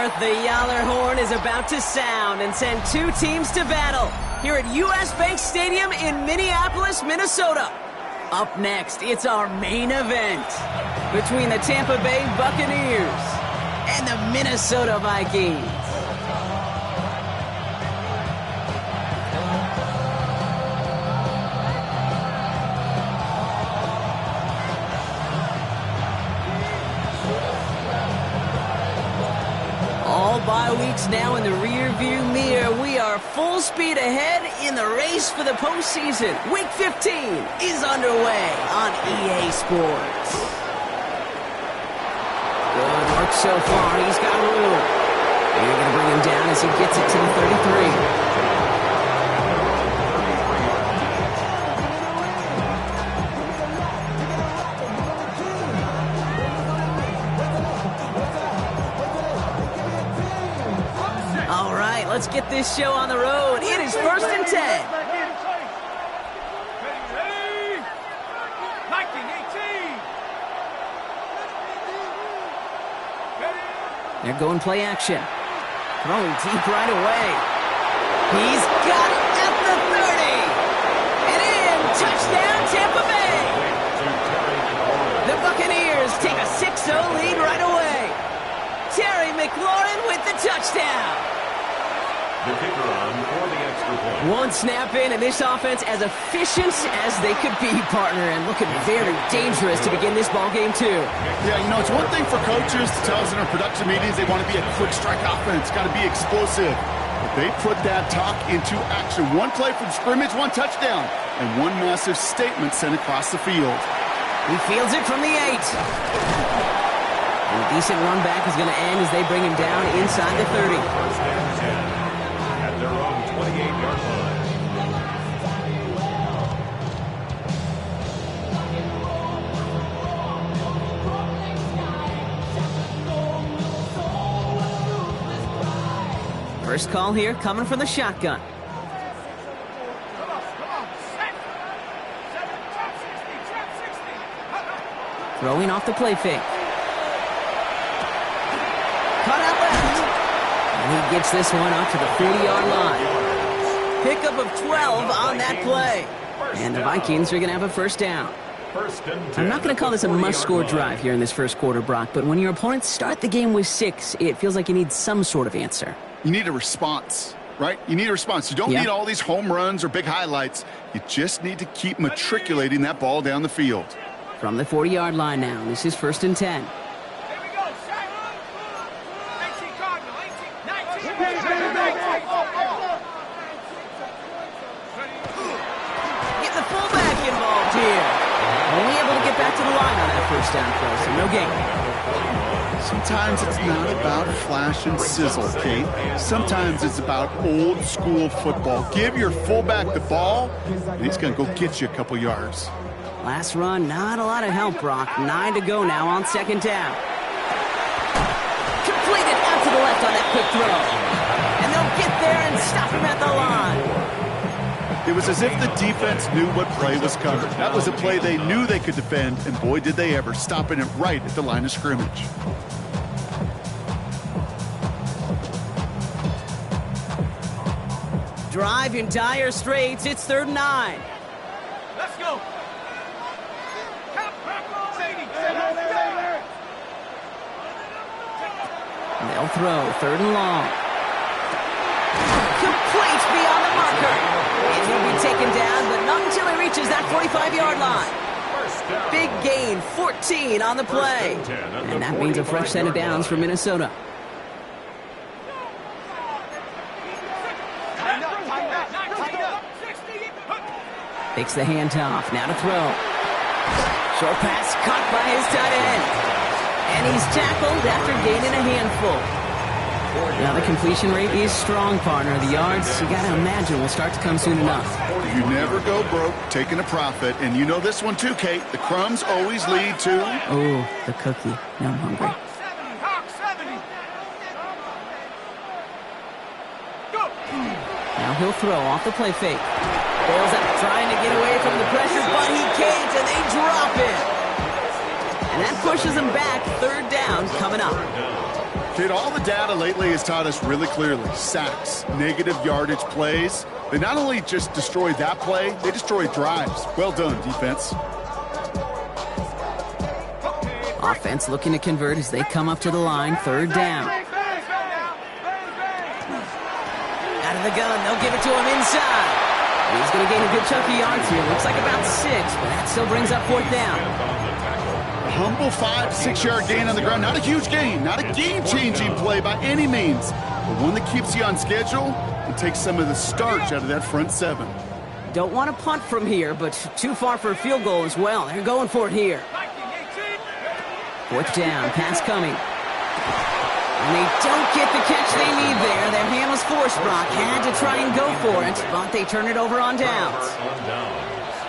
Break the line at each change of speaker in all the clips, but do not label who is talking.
4th, the Yaller horn is about to sound and send two teams to battle here at US Bank Stadium in Minneapolis, Minnesota. Up next, it's our main event between the Tampa Bay Buccaneers and the Minnesota Vikings. All bye weeks now in the rear-view mirror. We are full speed ahead in the race for the postseason. Week 15 is underway on EA Sports. Good work so far. He's got room. They're going to bring him down as he gets it to the 33. Let's get this show on the road. It is 1st and 10. They're going play action. Throwing deep right away. He's got it at the 30. And in. Touchdown, Tampa Bay. The Buccaneers take a 6-0 lead right away. Terry McLaurin with the touchdown.
The kicker on for the extra point.
One snap in, and this offense as efficient as they could be, partner, and looking very dangerous to begin this ball game, too.
Yeah, you know, it's one thing for coaches to tell us in our production meetings they want to be a quick strike offense, got to be explosive. But they put that talk into action. One play from scrimmage, one touchdown, and one massive statement sent across the field.
He fields it from the 8. And a decent run back is going to end as they bring him down inside the 30.
First and 10. Their own 28-yard line.
First call here coming from the shotgun. Throwing off the play fake. Cut out left. And he gets this one up to the 40-yard line. Pickup of 12 on that play. And the Vikings are going to have a first down. I'm not going to call this a must-score drive here in this first quarter, Brock, but when your opponents start the game with 6, it feels like you need some sort of answer.
You need a response, right? You need a response. You don't need all these home runs or big highlights. You just need to keep matriculating that ball down the field.
From the 40-yard line now, this is 1st and 10. To the line on that first down play, so no gain.
Sometimes it's not about flash and sizzle, Kate. Sometimes it's about old school football. Give your fullback the ball, and he's going to go get you a couple yards.
Last run, not a lot of help, Brock. 9 to go now on 2nd down. Completed out to the left on that quick throw. And they'll get there and stop him at the line.
It was as if the defense knew what play was coming. That was a play they knew they could defend, and boy, did they ever, stopping it right at the line of scrimmage.
Drive in dire straits. It's 3rd and 9.
Let's go.
And they'll throw 3rd and long. Complete beyond the marker. And he'll be taken down, but not until he reaches that 45-yard line. Big gain, 14 on the play. And that means a fresh set of downs for Minnesota. Takes the handoff, now to throw. Short pass caught by his tight end. And he's tackled after gaining a handful. Now the completion rate is strong, partner. The yards, you got to imagine, will start to come soon enough.
You never go broke taking a profit. And you know this one too, Kate. The crumbs always lead to...
Oh, the cookie. Now I'm hungry. Now he'll throw off the play fake. Bails out trying to get away from the pressure, but he can't, and they drop it. And that pushes him back. 3rd down coming up.
Kid, all the data lately has taught us really clearly. Sacks, negative yardage plays. They not only just destroy that play, they destroy drives. Well done, defense.
Offense looking to convert as they come up to the line, 3rd down. Out of the gun, they'll give it to him inside. He's going to gain a good chunk of yards here. Looks like about 6, but that still brings up 4th down.
A humble 5-6 yard gain on the ground. Not a huge gain, not a game-changing play by any means, but one that keeps you on schedule and takes some of the starch out of that front 7.
Don't want to punt from here, but too far for a field goal as well. They're going for it here. 4th down, pass coming. And they don't get the catch they need there. Their hand was forced, Brock. Had to try and go for it, but they turn it over on downs.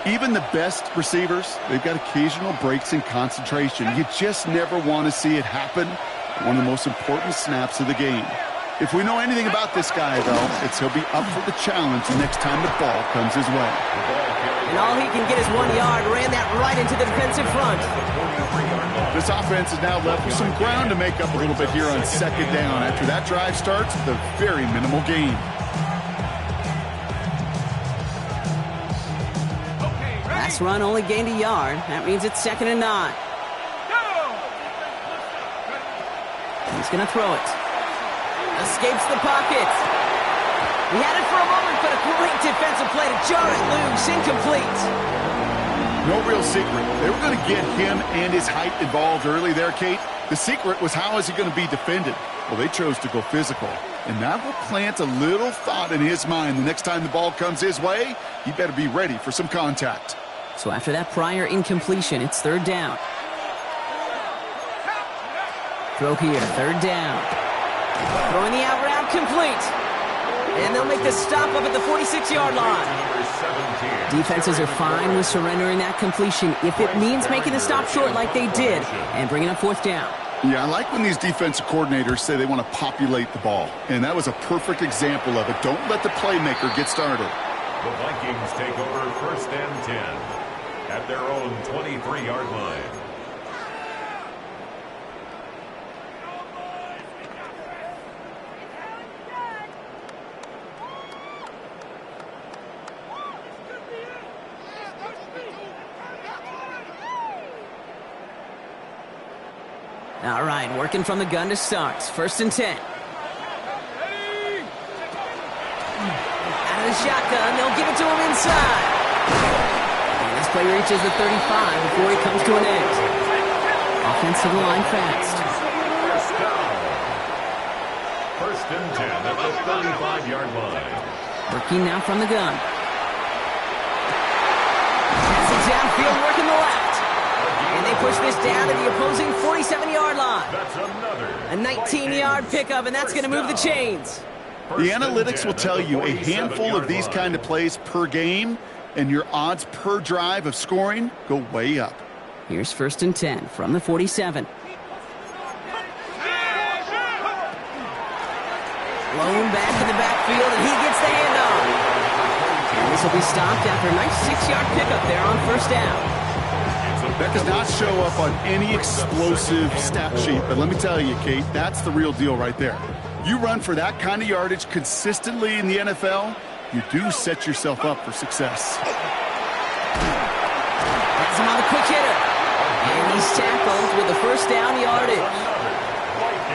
Even the best receivers, they've got occasional breaks in concentration. You just never want to see it happen. One of the most important snaps of the game. If we know anything about this guy, though, it's he'll be up for the challenge the next time the ball comes his way.
And all he can get is 1 yard. Ran that right into the defensive front.
This offense is now left with some ground to make up a little bit here on 2nd down. After that drive starts with a very minimal gain.
Last run only gained a yard. That means it's 2nd and 9. He's going to throw it. Escapes the pocket. He had it for a moment, but a great defensive play to jar it loose. Incomplete.
No real secret. They were going to get him and his height involved early there, Kate. The secret was how is he going to be defended? Well, they chose to go physical. And that will plant a little thought in his mind. The next time the ball comes his way, he better be ready for some contact.
So after that prior incompletion, it's 3rd down. Throw here, 3rd down. Throwing the out route complete. And they'll make the stop up at the 46-yard line. Defenses are fine with surrendering that completion if it means making the stop short like they did and bringing up 4th down.
Yeah, I like when these defensive coordinators say they want to populate the ball. And that was a perfect example of it. Don't let the playmaker get started.
The Vikings take over 1st and 10 at their own 23-yard line.
All right, working from the gun to start. 1st and 10. Out of the shotgun, they'll give it to him inside. And this play reaches the 35 before he comes to an end. Offense to the line fast.
1st and 10 at the 35-yard line.
Working now from the gun. Passing downfield, working the left. And they push this down to the opposing 47-yard line.
That's another.
A 19-yard pickup, and that's going to move the chains.
The analytics will tell you a handful of these kind of plays per game, and your odds per drive of scoring go way up.
Here's 1st and 10 from the 47. Blown back in the backfield, and he gets the handoff. And this will be stopped after a nice 6-yard pickup there on 1st down.
That does not show up on any explosive stat sheet, but let me tell you, Kate, that's the real deal right there. You run for that kind of yardage consistently in the NFL, you do set yourself up for success.
That's him on the quick hitter. And he's tackled with the 1st down yardage.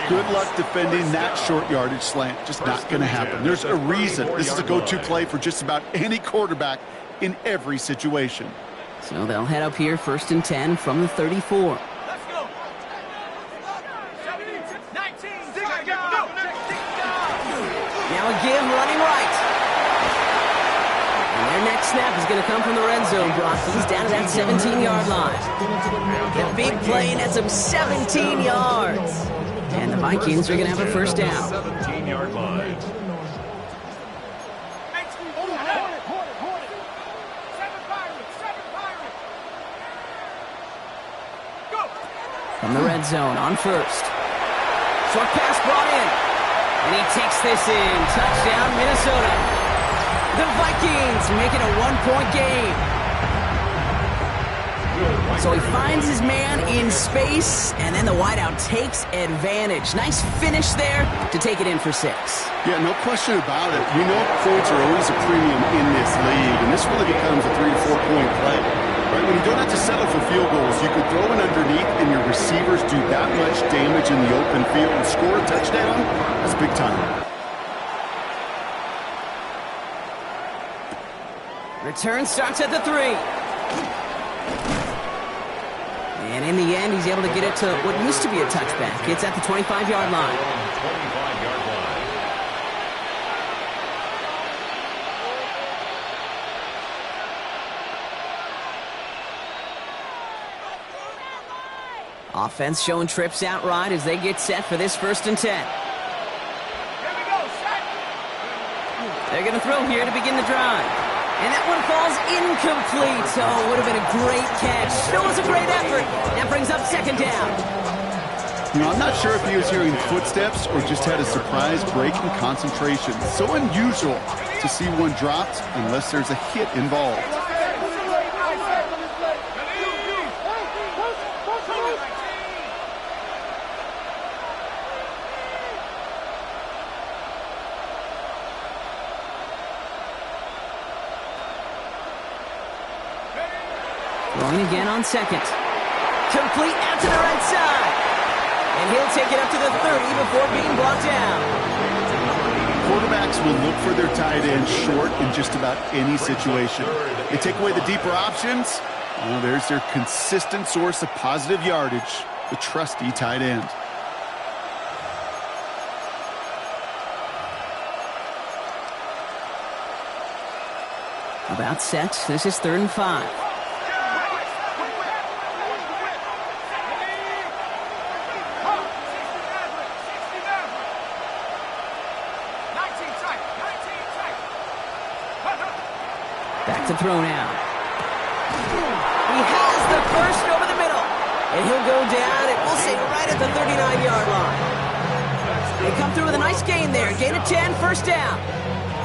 Good luck defending that short yardage slant. Just not going to happen. There's a reason this is a go-to play for just about any quarterback in every situation.
So they'll head up here, 1st and 10 from the 34.
Let's go. 19.
Now a give running right. And their next snap is going to come from the red zone, Brock. He's down to that 17-yard line. The big play, and that's him 17 yards. And the Vikings are going to have a 1st down.
17-yard line.
From the red zone on 1st. Short pass brought in. And he takes this in. Touchdown, Minnesota. The Vikings make it a 1-point game. So he finds his man in space, and then the wideout takes advantage. Nice finish there to take it in for 6.
Yeah, no question about it. We know points are always a premium in this league, and this really becomes a 3 to 4 point play. Right? When you don't have to settle for field goals, you could throw it underneath, and your receivers do that much damage in the open field and score a touchdown. That's big time.
Return starts at the 3. And in the end, he's able to get it to what used to be a touchback. It's at the 25-yard line.
25-yard line.
Offense showing trips out right as they get set for this 1st and 10. They're going to throw here to begin the drive. And that one falls incomplete. Oh, would have been a great catch. Still was a great effort. That brings up 2nd down.
You know, I'm not sure if he was hearing footsteps or just had a surprise break in concentration. It's so unusual to see one dropped unless there's a hit involved.
Going again on 2nd. Complete out to the right side. And he'll take it up to the 30 before being brought down.
Quarterbacks will look for their tight end short in just about any situation. They take away the deeper options. Well, there's their consistent source of positive yardage, the trusty tight end.
About set. This is 3rd and 5. Back to throw now. He has the first over the middle. And he'll go down, and we'll say right at the 39-yard line. They come through with a nice gain there. Gain of 10, 1st down.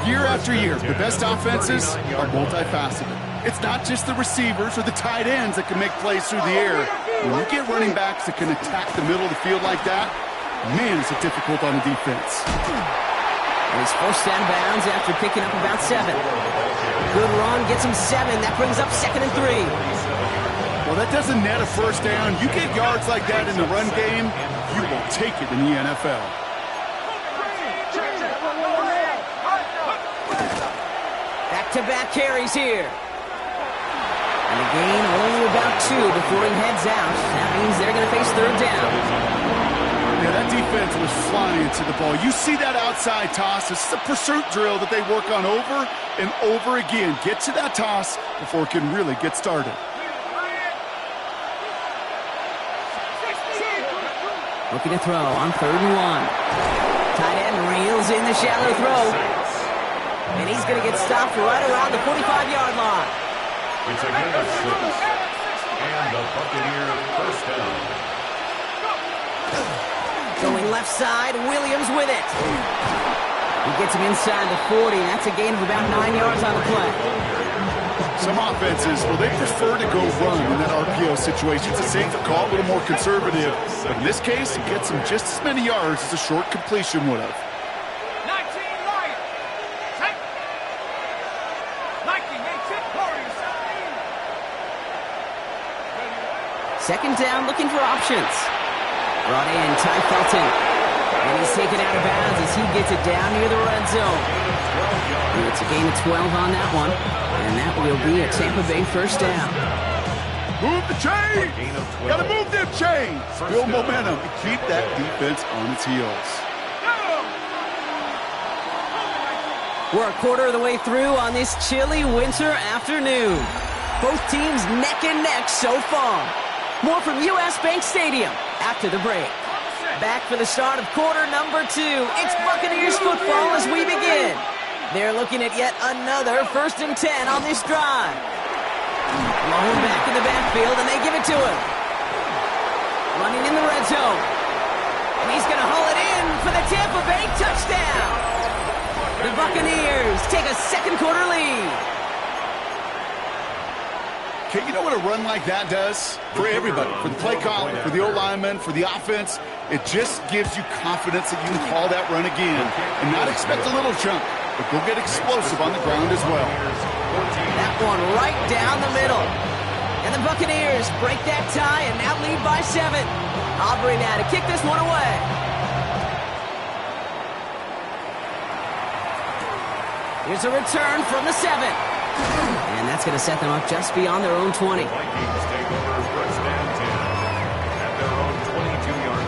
Year after year, the best offenses are multifaceted. It's not just the receivers or the tight ends that can make plays through the air. When you get running backs that can attack the middle of the field like that, man, is it difficult on the defense.
And he's forced out of bounds after picking up about 7. Good run, gets him 7. That brings up 2nd and 3.
Well, that doesn't net a 1st down. You get yards like that in the run game, you will take it in the NFL.
Back-to-back carries here. And a gain only about 2 before he heads out. That means they're going to face 3rd down.
Yeah, that defense was flying to the ball. You see that outside toss. This is a pursuit drill that they work on over and over again. Get to that toss before it can really get started.
Looking to throw on 3rd and 1. Tight end reels in the shallow throw. And he's going to get stopped right around the 45-yard line.
It's a gain of 6. And the Buccaneers 1st down.
Going left side, Williams with it. He gets him inside the 40. That's a gain of about 9 yards on the play.
Some offenses, well, they prefer to go run in that RPO situation. It's a safer call, a little more conservative. But in this case, it gets him just as many yards as a short completion would have.
2nd down, looking for options. Brought in, Ty Felton. And he's taken out of bounds as he gets it down near the red zone. And it's a gain of 12 on that one. And that will be a Tampa Bay 1st down.
Move the chain! Gotta move them chains! Build momentum and keep that defense on its heels.
We're a quarter of the way through on this chilly winter afternoon. Both teams neck and neck so far. More from U.S. Bank Stadium after the break. Back for the start of quarter number 2. It's Buccaneers football as we begin. They're looking at yet another 1st and 10 on this drive. Blown back in the backfield, and they give it to him. Running in the red zone. And he's going to haul it in for the Tampa Bay touchdown. The Buccaneers take a 2nd quarter lead.
Okay, you know what a run like that does? For everybody, for the play caller, for the O-lineman, for the offense, it just gives you confidence that you can call that run again and not expect a little chunk, but go get explosive on the ground as well.
That one right down the middle. And the Buccaneers break that tie and now lead by 7. Aubrey now to kick this one away. Here's a return from the 7. And that's going to set them up just beyond their own 20.
The Vikings take over first and 10 at their own 22-yard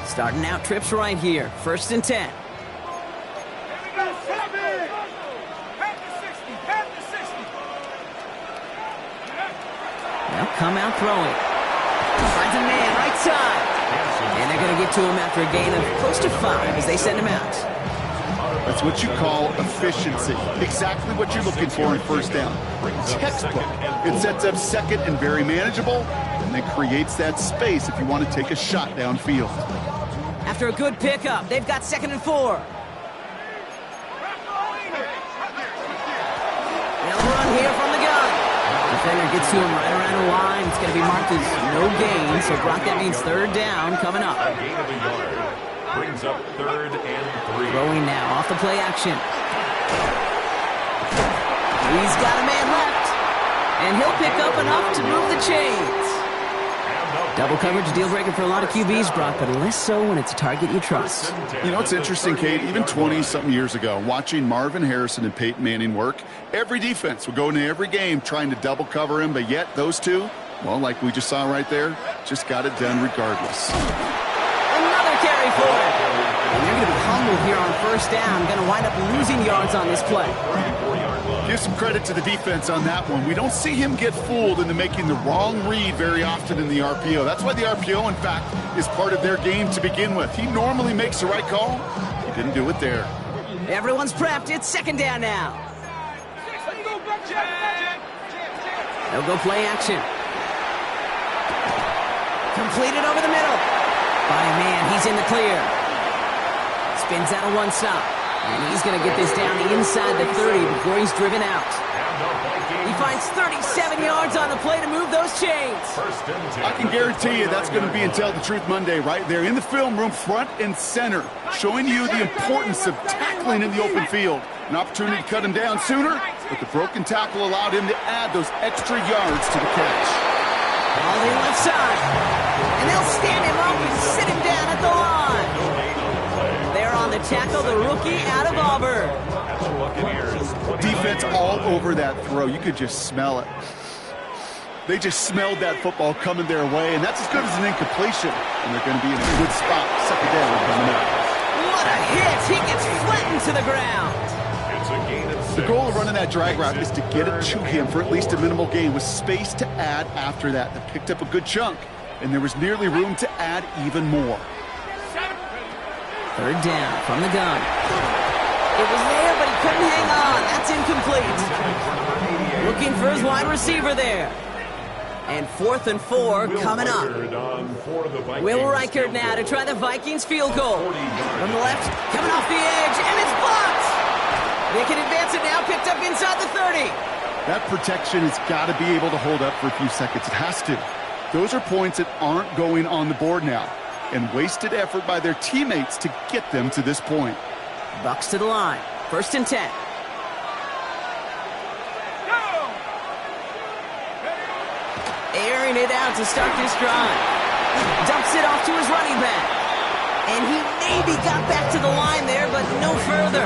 line.
Starting out trips right here. First and 10. They'll come out throwing. Finds a man right side. And they're going to get to him after a gain of close to 5 as they send him out.
That's what you call efficiency. Exactly what you're looking for in first down. Textbook. It sets up second and very manageable, and then creates that space if you want to take a shot downfield.
After a good pickup, they've got 2nd and 4. They'll run here from the gun. Defender gets to him right around the line. It's going to be marked as no gain, so Brock, that means 3rd down coming up.
A gain of a yard brings up 3rd and 3.
Throwing now off the play action. He's got a man left, and he'll pick up enough to move the chains. Double coverage, deal breaker for a lot of QBs, Brock, but less so when it's a target you trust.
You know, it's interesting, Kate, even 20-something years ago, watching Marvin Harrison and Peyton Manning work, every defense would go into every game trying to double cover him, but yet those two, well, like we just saw right there, just got it done regardless.
Another carry for him. And they're going to be humbled here on first down, going to wind up losing yards on this play.
Give some credit to the defense on that one. We don't see him get fooled into making the wrong read very often in the RPO. That's why the RPO, in fact, is part of their game to begin with. He normally makes the right call. He didn't do it there.
Everyone's prepped. It's 2nd down now. They'll go play action. Completed over the middle. By a man, he's in the clear. Spins out of one stop. And he's going to get this down inside the 30 before he's driven out. He finds 37 yards on the play to move those chains.
I can guarantee you that's going to be in Tell the Truth Monday right there in the film room, front and center, showing you the importance of tackling in the open field. An opportunity to cut him down sooner, but the broken tackle allowed him to add those extra yards to the catch.
All the left side. And they'll stand him up and sit him down at the line. There on the tackle, the rookie out of Auburn.
Defense all over that throw. You could just smell it. They just smelled that football coming their way, and that's as good as an incompletion. And they're going to be in a good spot. 2nd down coming up.
What a hit! He gets flattened to the ground.
The goal of running that drag route is to get it to him for at least a minimal gain with space to add after that. They picked up a good chunk, and there was nearly room to add even more.
3rd down from the gun. It was there, but he couldn't hang on. That's incomplete. Looking for his wide receiver there. And 4th and 4 coming up. Will Reichert now to try the Vikings field goal. From the left, coming off the edge, and it's blocked. They can advance it now, picked up inside the 30.
That protection has got to be able to hold up for a few seconds. It has to. Those are points that aren't going on the board now, and wasted effort by their teammates to get them to this point.
Bucks to the line. 1st and 10. Airing it out to start this drive. Dumps it off to his running back. And he maybe got back to the line there, but no further.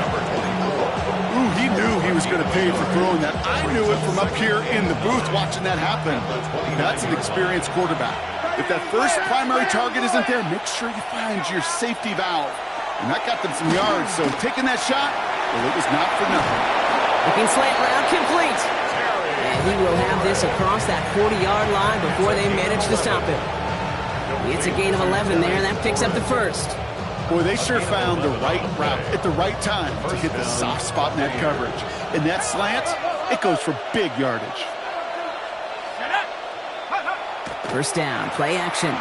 Ooh, he knew he was going to pay for throwing that. I knew it from up here in the booth watching that happen. That's an experienced quarterback. If that first primary target isn't there, make sure you find your safety valve. And that got them some yards, so taking that shot, well, it was not for nothing.
Looking slant route complete. And he will have this across that 40-yard line before they manage to stop him. It's a gain of 11 there, and that picks up the 1st.
Boy, they sure found the right route at the right time to hit the soft spot in that coverage. And that slant, it goes for big yardage.
1st down, play action.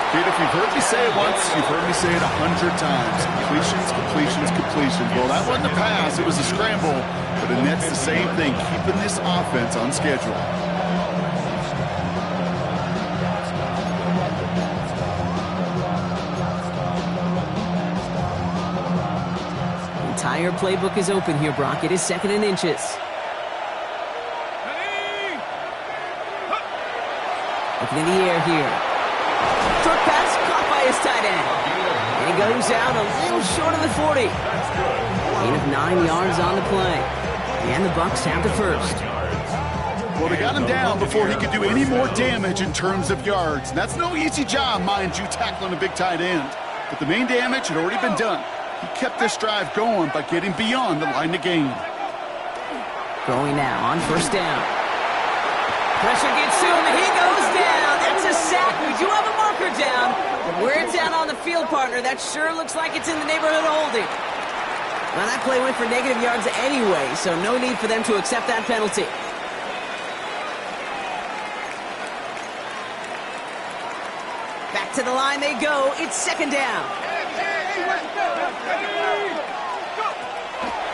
Kid, if you've heard me say it once, you've heard me say it 100 times. Completions, completions, completions. Well, that wasn't a pass. It was a scramble. But Annette's the same thing, keeping this offense on schedule.
The entire playbook is open here, Brock. It is 2nd and inches. Looking in the air here. Short pass caught by his tight end. And he goes out a little short of the 40. Gain of 9 yards on the play. And the Bucs have the first.
Well, they got him down before he could do any more damage in terms of yards. And that's no easy job, mind you, tackling a big tight end. But the main damage had already been done. He kept this drive going by getting beyond the line to gain.
Going now on 1st down. Pressure gets to him, and he goes down. That's a sack. We do have a marker down. But where it's at on the field, partner, that sure looks like it's in the neighborhood of holding. Well, that play went for negative yards anyway, so no need for them to accept that penalty. Back to the line they go. It's 2nd down.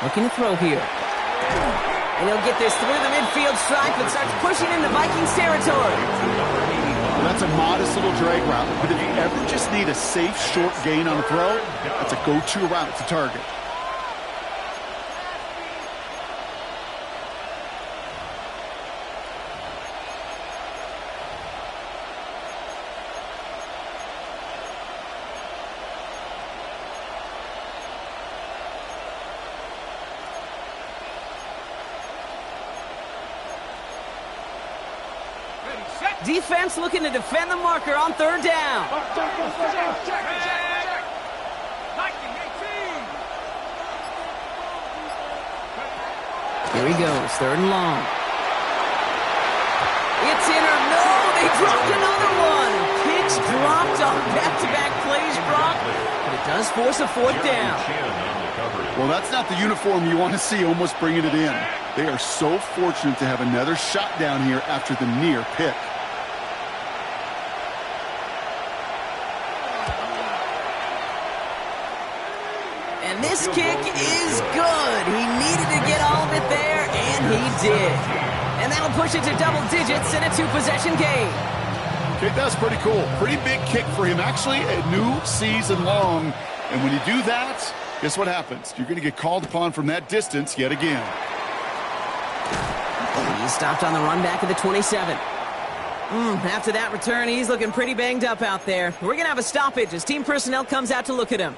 Looking to throw here. And he'll get this through the midfield stripe and starts pushing into Vikings territory.
Well, that's a modest little drag route, but if you ever just need a safe, short gain on a throw, that's a go-to route to target.
Defense looking to defend the marker on 3rd down. Here he goes, 3rd and long. It's in or no, they dropped another one. Kicks dropped on back-to-back plays, Brock. But it does force a 4th down.
Well, that's not the uniform you want to see almost bringing it in. They are so fortunate to have another shot down here after the near pick.
And this kick is good. He needed to get all of it there, and he did. And that'll push it to double digits in a 2-possession game.
Okay, that's pretty cool. Pretty big kick for him. Actually, a new season long. And when you do that, guess what happens? You're going to get called upon from that distance yet again.
He's stopped on the run back of the 27. After that return, he's looking pretty banged up out there. We're going to have a stoppage as team personnel comes out to look at him.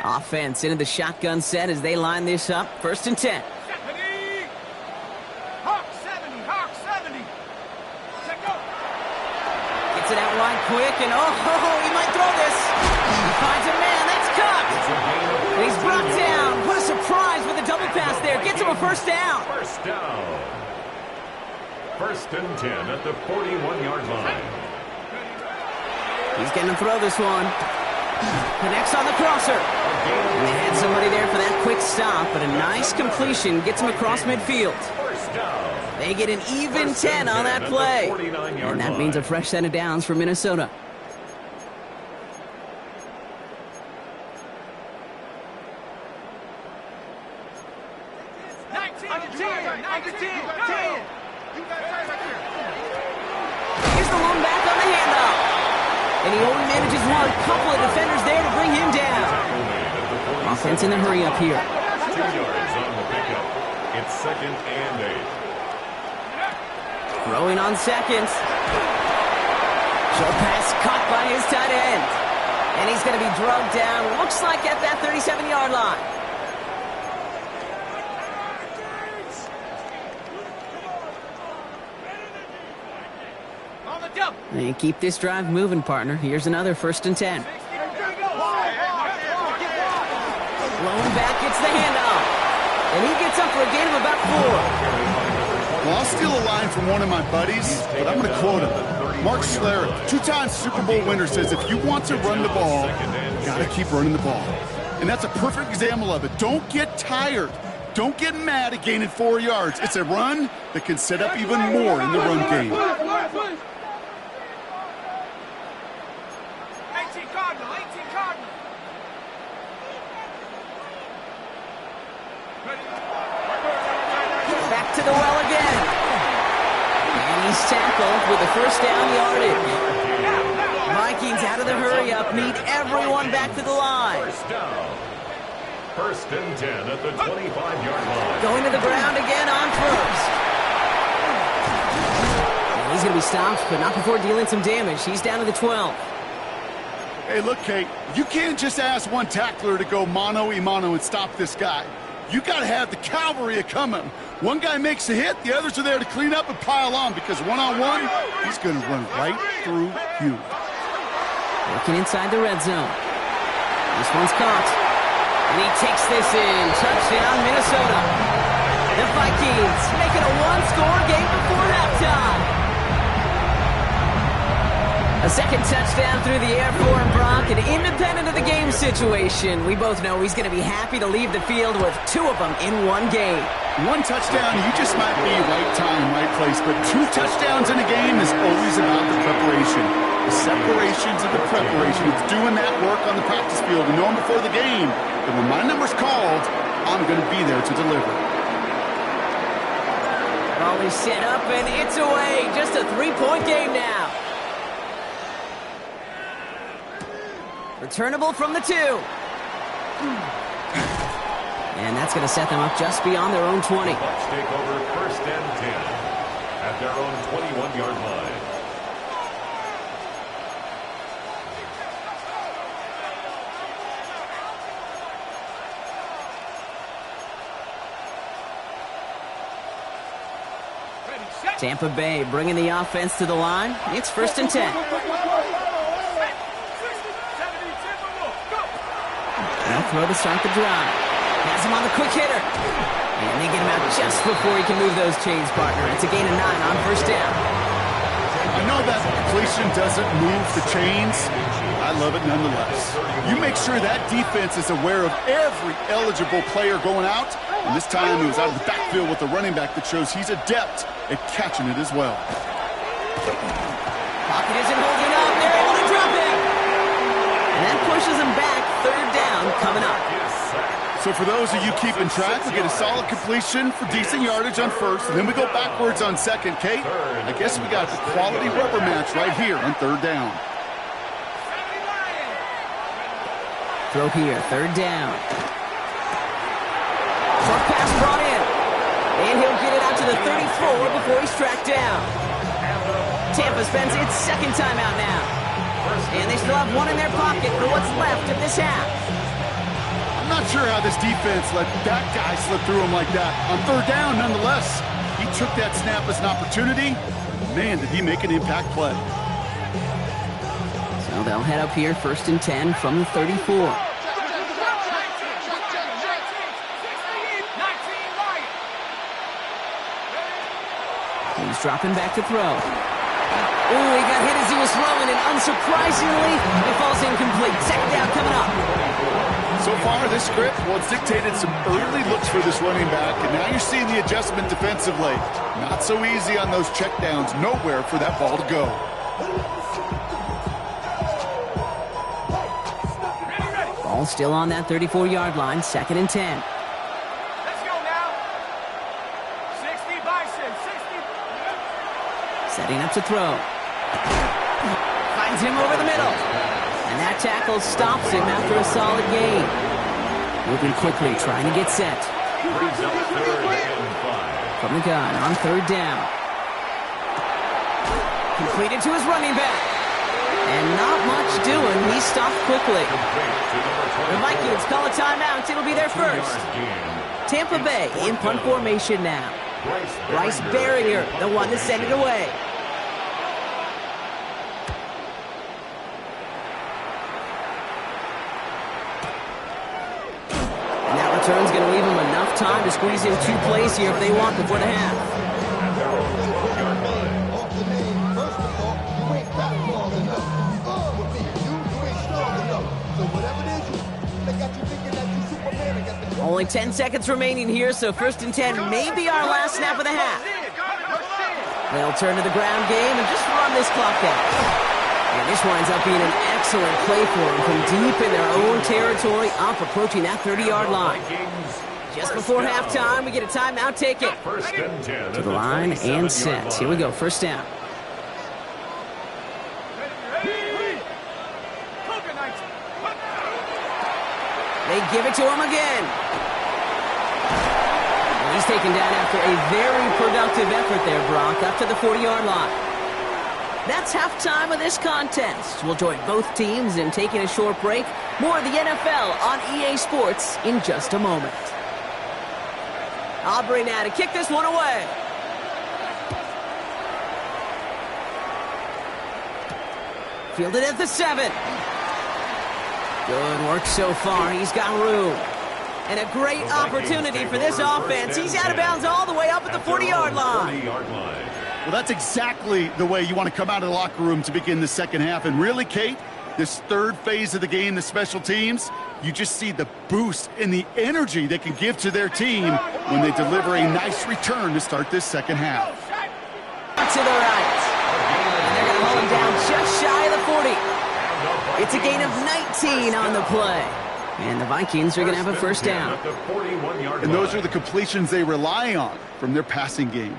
Offense into the shotgun set as they line this up. 1st and 10. Gets it out wide quick, and he might throw this. He finds a man. That's cut. And he's brought down. What a surprise with a double pass there. Gets him a 1st down.
1st down. 1st and 10 at the 41-yard line.
He's going to throw this one. Connects on the crosser. And they had somebody there for that quick stop, but a nice completion gets him across midfield. They get an even 10 on that play. And that means a fresh set of downs for Minnesota. Here's the lone back on the handoff. And he only manages one. Couple of defenders there to bring him down. Offense in the hurry up here.
2 yards on the pickup. It's 2nd and 8.
Throwing on 2nd. Short pass caught by his tight end. And he's going to be drugged down. Looks like at that 37-yard line. And keep this drive moving, partner. Here's another 1st and 10. Blowing back, gets the handoff. And he gets up for a gain of about 4.
Well, I'll steal a line from one of my buddies, but I'm going to quote him. Mark Schlereth, 2-time Super Bowl winner, says if you want to run the ball, you got to keep running the ball. And that's a perfect example of it. Don't get tired. Don't get mad at gaining 4 yards. It's a run that can set up even more in the run game.
result with the first down yardage. Vikings out of the hurry-up, need everyone back to the line.
First down. First and 10 at the 25-yard line.
Going to the ground again on first. And he's going to be stopped, but not before dealing some damage. He's down to the 12.
Hey, look, Kate, you can't just ask one tackler to go mano-a-mano and stop this guy. You got to have the cavalry coming. One guy makes a hit, the others are there to clean up and pile on, because one-on-one, he's going to run right through you.
Working inside the red zone. This one's caught. And he takes this in. Touchdown, Minnesota. The Vikings make it a one-score game before halftime. A second touchdown through the air for him, Brock, and independent of the game situation, we both know he's going to be happy to leave the field with two of them in one game.
One touchdown, you just might be right time, right place, but two touchdowns in a game is always about the preparation. The separations and the preparation. It's doing that work on the practice field and knowing before the game that when my number's called, I'm going to be there to deliver.
Ball is set up, and it's away. Just a three-point game now. Returnable from the 2. And that's going to set them up just beyond their own 20.
Bucs take over first and 10 at their own 21-yard line.
Tampa Bay bringing the offense to the line. It's first and 10. They'll throw to start the drive. Has him on the quick hitter. And they get him out just before he can move those chains, partner. It's a gain of 9 on first down.
I know that completion doesn't move the chains. I love it nonetheless. You make sure that defense is aware of every eligible player going out. And this time it was out of the backfield with the running back that shows he's adept at catching it as well.
Pocket isn't holding up. They're able to drop it. And that pushes him back. Third down coming up.
So for those of you keeping track, we get a solid completion for decent yardage on first, and then we go backwards on second. Kate, I guess we got the quality rubber match right here on third down.
Throw here, third down. Short pass brought in. And he'll get it out to the 34 before he's tracked down. Tampa spends its second timeout now. And they still have one in their pocket for what's left of this half.
I'm not sure how this defense let that guy slip through him like that. On third down, nonetheless, he took that snap as an opportunity. Man, did he make an impact play.
So they'll head up here, first and 10 from the 34. He's dropping back to throw. Ooh, he got hit as he was throwing, and unsurprisingly, it falls incomplete. Second down coming up.
So far, this script, well, it's dictated some early looks for this running back, and now you're seeing the adjustment defensively. Not so easy on those checkdowns. Nowhere for that ball to go.
Ball still on that 34-yard line, second and 10. Setting up to throw. Finds him over the middle. And that tackle stops him after a solid gain. Moving quickly, trying to get set. From the gun on third down. Completed to his running back. And not much doing. He stopped quickly. The Vikings call a timeout. It'll be their first. Tampa Bay in punt formation now. Bryce Barrier, the one to send it away. And that return's going to leave them enough time to squeeze in 2 plays here if they want before the half. Only 10 seconds remaining here, so first and 10 may be our last snap of the half. They'll turn to the ground game and just run this clock out. And this winds up being an excellent play for them from deep in their own territory, up approaching that 30-yard line. Just before halftime, we get a timeout. Take it.
First and 10
to the line and set. Here we go, first down. They give it to him again. And he's taken down after a very productive effort there, Brock, up to the 40-yard line. That's halftime of this contest. We'll join both teams in taking a short break. More of the NFL on EA Sports in just a moment. Aubrey now to kick this one away. Fielded at the 7. Good work so far. He's got room. And a great opportunity for this offense. He's out of bounds all the way up at the 40-yard line.
Well, that's exactly the way you want to come out of the locker room to begin the second half. And really, Kate, this third phase of the game, the special teams, you just see the boost and the energy they can give to their team when they deliver a nice return to start this second half.
To the right. And they're going to hold him down just shy of the 40. It's a gain of 19 on the play. And the Vikings are going to have a first down.
And those are the completions they rely on from their passing game.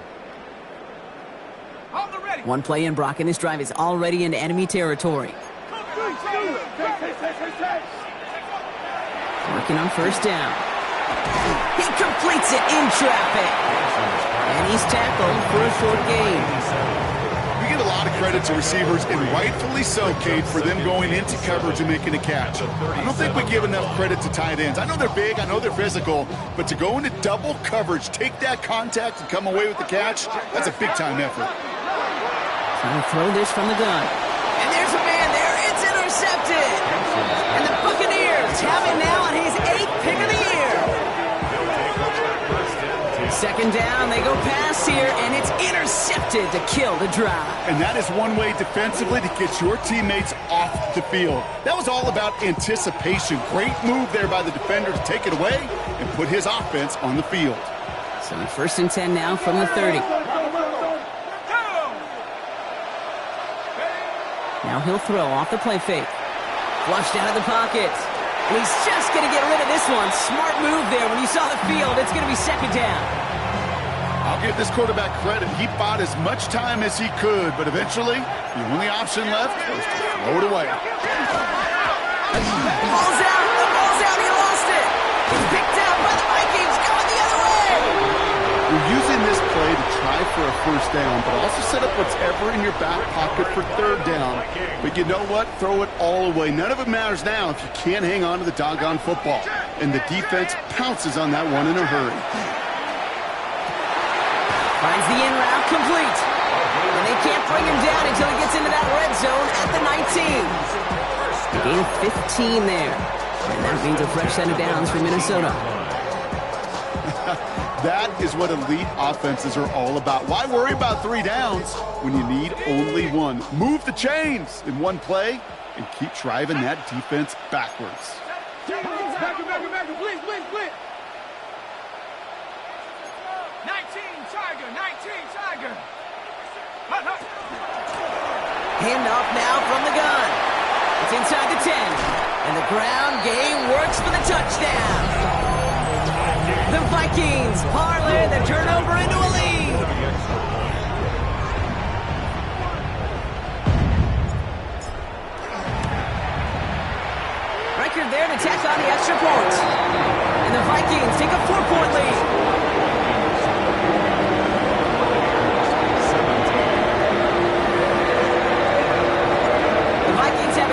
One play in, Brock, and this drive is already into enemy territory. Working on first down. He completes it in traffic. And he's tackled for a short gain.
We give a lot of credit to receivers, and rightfully so, Kate, for them going into coverage and making a catch. I don't think we give enough credit to tight ends. I know they're big, I know they're physical, but to go into double coverage, take that contact, and come away with the catch, that's a big-time effort.
Trying to throw this from the gun. And there's a man there. It's intercepted. And the Buccaneers have it now on his 8th pick of the year. Second down, they go pass here, and it's intercepted to kill the drive.
And that is one way defensively to get your teammates off the field. That was all about anticipation. Great move there by the defender to take it away and put his offense on the field.
So first and 10 now from the 30. Now he'll throw off the play fake. Flushed out of the pocket. And he's just going to get rid of this one. Smart move there when you saw the field. It's going to be second down.
I'll give this quarterback credit. He bought as much time as he could, but eventually, the only option left was to throw it away.
The ball's out. The ball's out. He lost it. He's picked out by the Vikings. Going the other way.
You're using this play to try for a first down, but also set up whatever in your back pocket for third down. But you know what? Throw it all away. None of it matters now if you can't hang on to the doggone football. And the defense pounces on that one in a hurry.
Finds the in route complete. And they can't bring him down until he gets into that red zone at the 19. Gain of 15 there. And that means a fresh set of downs for Minnesota.
That is what elite offenses are all about. Why worry about 3 downs when you need only one? Move the chains in one play and keep driving that defense backwards.
Back, please. 19, Tiger.
Hand off now from the gun. It's inside the 10. And the ground game works for the touchdown. The Vikings parlay the turnover into a lead. Record there to tack on the extra point. And the Vikings take a 4-point lead.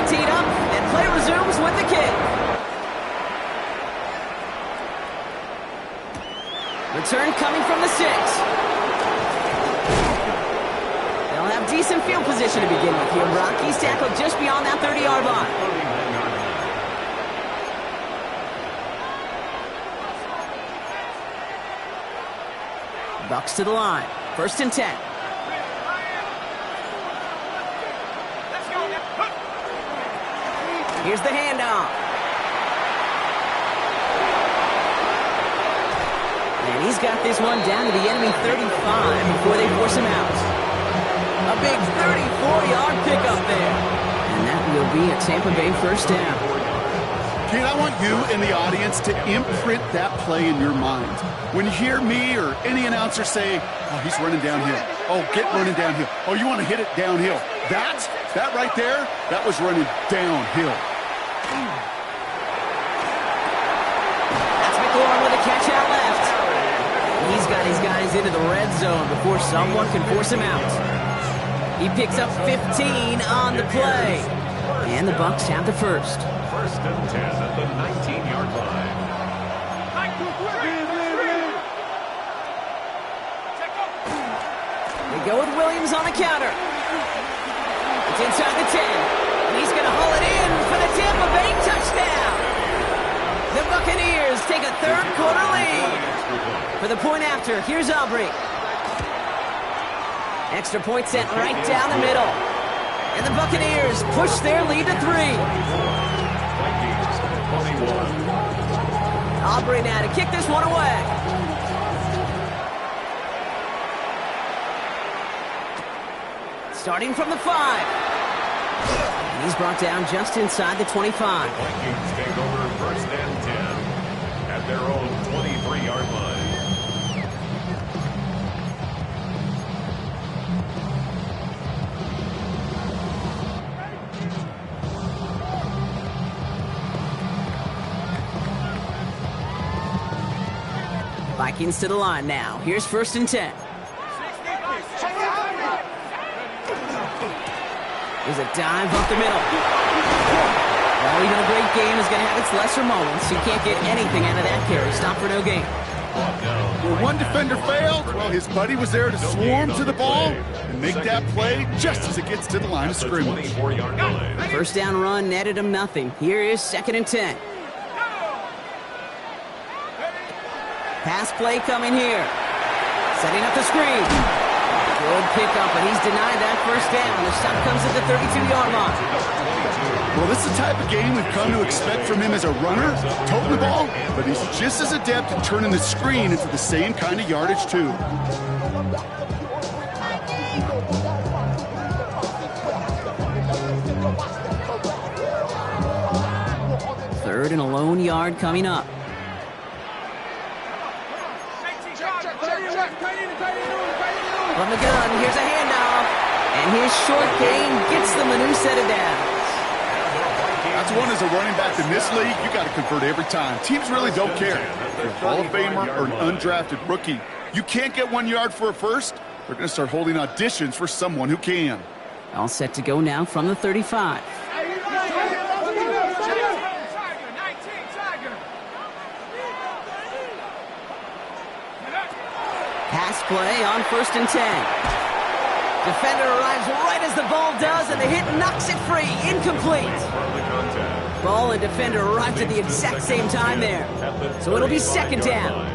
Teed up, and play resumes with the kick. Return coming from the 6. They'll have decent field position to begin with here. Rocky's tackled just beyond that 30-yard line. Bucks to the line. First and 10. Here's the handoff. And he's got this one down to the enemy 35 before they force him out. A big 34-yard pickup there. And that will be a Tampa Bay first down.
Kate, I want you and the audience to imprint that play in your mind. When you hear me or any announcer say, oh, he's running downhill. Oh, get running downhill. Oh, you want to hit it downhill. That right there, that was running downhill.
He's got his guys into the red zone before someone can force him out. He picks up 15 on the play. And the Bucs have the first.
First and 10 at the 19-yard line.
They go with Williams on the counter. It's inside the 10. And he's going to haul it in for the Tampa Bay touchdown. The Buccaneers take a third-quarter lead. For the point after, here's Aubrey. Extra point sent right down the middle. And the Buccaneers push their lead to 3. Aubrey now to kick this one away. Starting from the 5. And he's brought down just inside the 25.
Vikings take over first and 10 at their own 23-yard line.
Vikings to the line now. Here's first and 10. There's a dive up the middle. Well, even a great game is going to have its lesser moments. You can't get anything out of that carry. Stop for no gain.
Where one defender failed, well, his buddy was there to swarm to the ball and make that play just as it gets to the line of scrimmage.
First down run netted him nothing. Here is second and 10. Pass play coming here. Setting up the screen. Good pickup, but he's denied that first down. The stop comes at the 32-yard line.
Well, this is the type of game we've come to expect from him as a runner, toting the ball, but he's just as adept at turning the screen into the same kind of yardage, too.
Third and a lone yard coming up. From the gun, here's a handoff. And his short gain gets them a new set of downs.
That's one as a running back in this league, you got to convert every time. Teams really don't care. If you're a Hall of Famer or an undrafted rookie, you can't get 1 yard for a first. They're going to start holding auditions for someone who can.
All set to go now from the 35. Pass play on first and 10. Defender arrives right as the ball does, and the hit knocks it free. Incomplete. Ball and defender arrived at the exact same time there. So it'll be second down.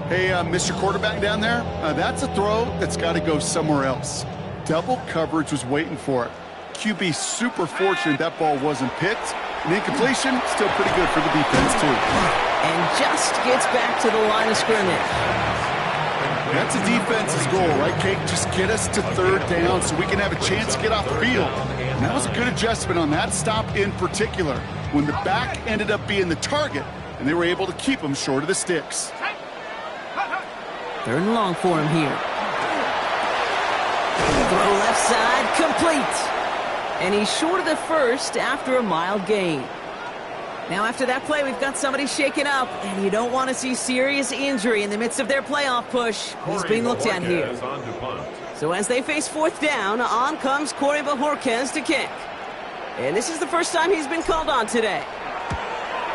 Hey, Mr. Quarterback down there, that's a throw that's got to go somewhere else. Double coverage was waiting for it. QB super fortunate that ball wasn't picked. An incompletion, still pretty good for the defense, too.
And just gets back to the line of scrimmage.
That's a defense's goal, right, Kate? Just get us to third down so we can have a chance to get off the field. And that was a good adjustment on that stop in particular, when the back ended up being the target, and they were able to keep him short of the sticks.
Third and long for him here. Throw left side, complete. And he's short of the first after a mild gain. Now, after that play, we've got somebody shaken up, and you don't want to see serious injury in the midst of their playoff push. He's being looked at here. So as they face fourth down, on comes Corey Bajorquez to kick. And this is the first time he's been called on today.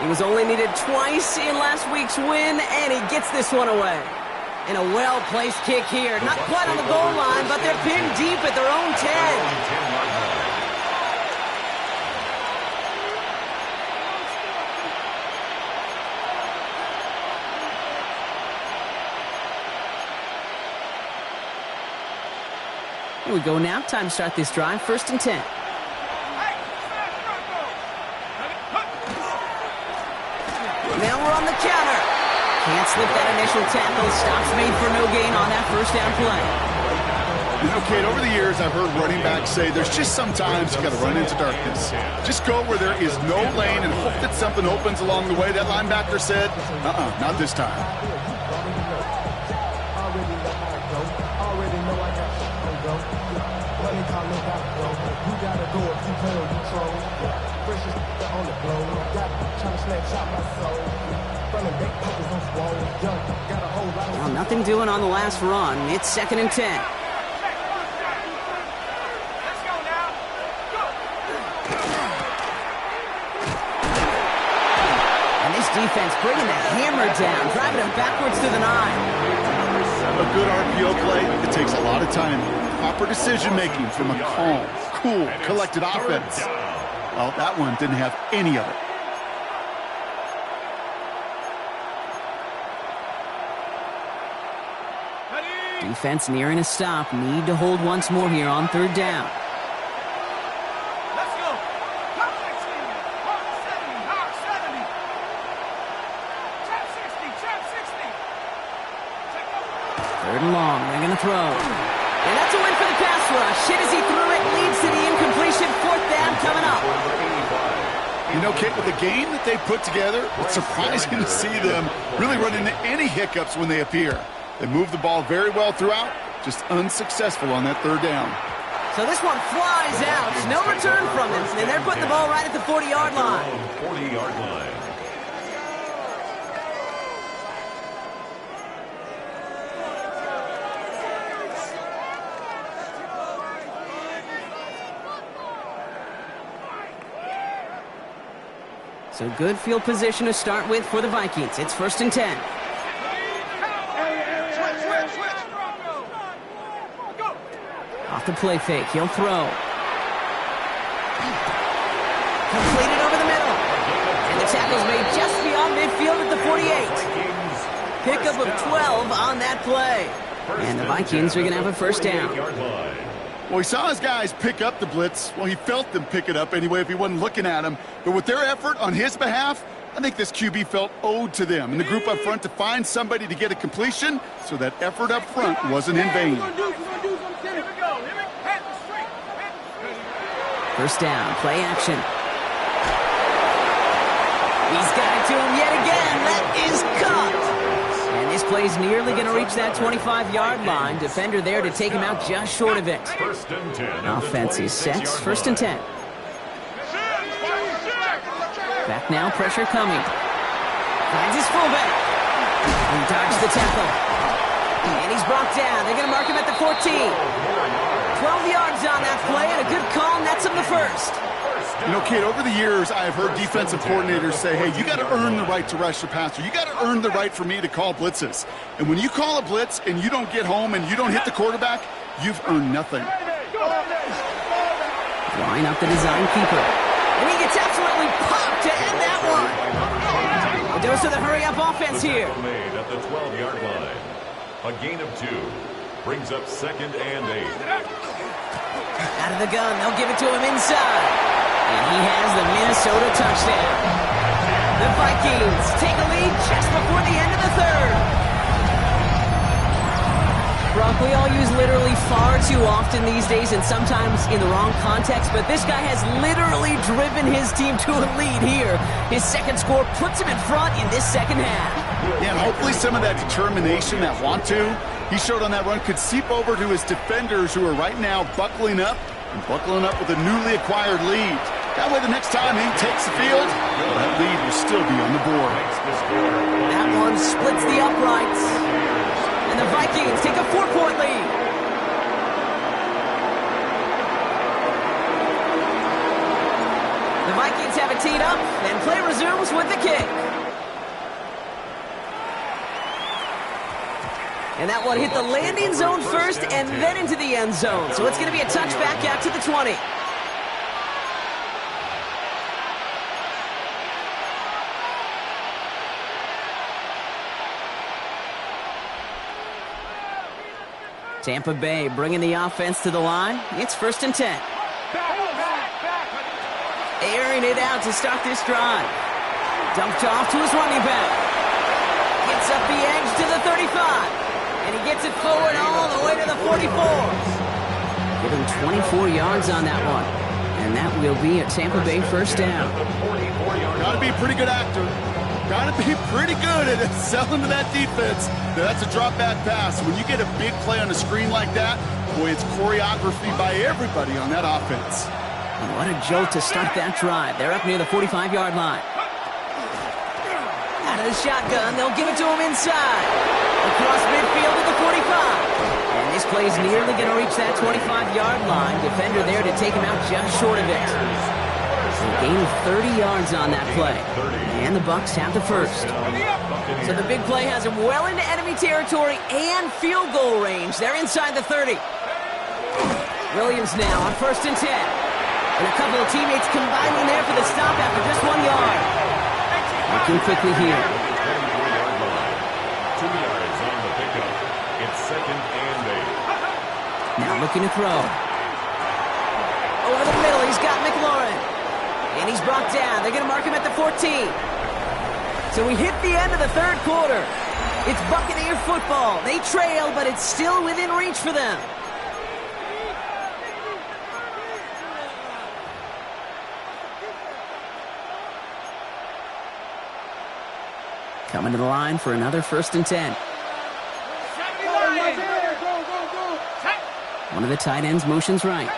He was only needed twice in last week's win, and he gets this one away. And a well-placed kick here. Not quite on the goal line, but they're pinned deep at their own 10. Here we go now. Time to start this drive. First and 10. Now we're on the counter. Can't slip that initial tackle. Stops made for no gain on that first down play.
You know, Kate, over the years, I've heard running backs say there's just sometimes you got to run into darkness. Just go where there is no lane and hope that something opens along the way. That linebacker said, not this time.
Well, nothing doing on the last run. It's 2nd and 10.
Let's go now. Go.
And this defense bringing the hammer down, driving him backwards to the 9.
A good RPO play, it takes a lot of time. Proper decision-making from a calm, cool, collected offense. Well, that one didn't have any of it.
Defense nearing a stop. Need to hold once more here on 3rd down.
Let's go. Hard 60. Hard 70. Hard 70. Trap 60. Trap 60. Take over.
3rd and long. They're going to throw. And that's a win for the pass rush. Hit as he threw it. Leads to the incompletion. 4th down coming up.
You know, Kit, with the game that they put together, it's surprising to see them really run into any hiccups when they appear. They move the ball very well throughout, just unsuccessful on that 3rd down.
So this one flies out. No return from them. And they're putting the ball right at the 40-yard line.
40-yard line.
So good field position to start with for the Vikings. It's 1st and 10. Off the play fake, he'll throw. Completed over the middle. And the tackle's made just beyond midfield at the 48. Pickup of 12 on that play. And the Vikings are going to have a 1st down.
Well, he saw his guys pick up the blitz. Well, he felt them pick it up anyway if he wasn't looking at them. But with their effort on his behalf, I think this QB felt owed to them and the group up front to find somebody to get a completion, so that effort up front wasn't in vain.
1st down, play action. He's got it to him yet again. That is caught. And this play's nearly going to reach that 25-yard line. Defender there to take him out just short of it.
1st and 10.
Offense is set. 1st and 10. Back now, pressure coming. Finds his fullback. He dodged the tackle. And he's brought down. They're going to mark him at the 14. 12 yards on that play, and a good call nets him the 1st.
You know, Kate, over the years, I have heard defensive coordinators say, hey, you got to earn the right to rush the passer. You got to earn the right for me to call blitzes. And when you call a blitz and you don't get home and you don't hit the quarterback, you've earned nothing.
Line up the design keeper. And he gets absolutely popped to end that one. A dose of the hurry-up offense here.
Made at the 12-yard line. A gain of 2. Brings up 2nd and 8.
Out of the gun, they'll give it to him inside. And he has the Minnesota touchdown. The Vikings take a lead just before the end of the 3rd. Brock, we all use literally far too often these days, and sometimes in the wrong context, but this guy has literally driven his team to a lead here. His 2nd score puts him in front in this 2nd half.
Yeah, and hopefully some of that determination, that want to, he showed on that run could seep over to his defenders who are right now buckling up with a newly acquired lead. That way the next time he takes the field, that lead will still be on the board.
That one splits the uprights. And the Vikings take a 4-point lead. The Vikings have it teed up, and play resumes with the kick. And that one hit the landing zone first and then into the end zone. So it's going to be a touchback out to the 20. Tampa Bay bringing the offense to the line. It's 1st and 10. Airing it out to start this drive. Dumped off to his running back. Gets up the edge to the 35. And he gets it forward all the way to the 44. Give him 24 yards on that one. And that will be a Tampa Bay 1st down.
Got to be a pretty good actor. Got to be pretty good at selling to that defense. That's a drop back pass. When you get a big play on the screen like that, boy, it's choreography by everybody on that offense.
And what a jolt to start that drive. They're up near the 45-yard line. Out of Out of the shotgun, they'll give it to him inside. Across midfield to the 45. And this play's nearly going to reach that 25-yard line. Defender there to take him out just short of it. They gained 30 yards on that play. And the Bucs have the first. So the big play has him well into enemy territory and field goal range. They're inside the 30. Williams now on 1st and 10. And a couple of teammates combining there for the stop after just 1 yard. Working quickly here.
2 yards on the pickup. It's 2nd and 8.
Now looking to throw. Over the middle, he's got McLaurin. And he's brought down. They're going to mark him at the 14. So we hit the end of the third quarter. It's Buccaneer football. They trail, but it's still within reach for them. Coming to the line for another 1st and 10. One of the tight ends motions right.